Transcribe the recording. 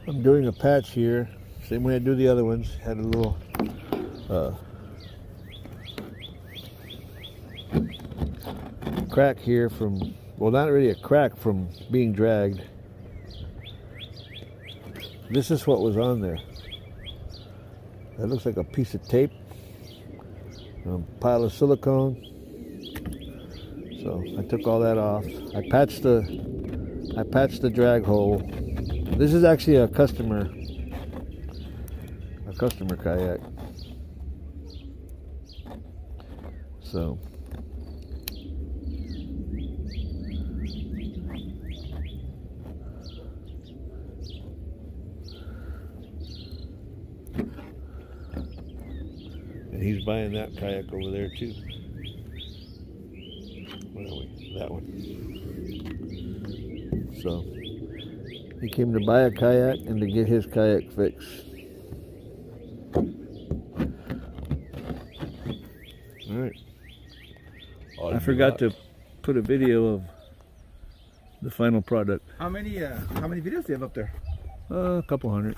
I'm doing a patch here, same way I do the other ones. Had a little crack here from, well, not really a crack, from being dragged. This is what was on there. That looks like a piece of tape, a pile of silicone. So I took all that off. I patched the drag hole. This is actually a customer kayak. So and he's buying that kayak over there too. Where are we? That one. So he came to buy a kayak and to get his kayak fixed. All right. I forgot to put a video of the final product. How many videos do you have up there? A couple hundred.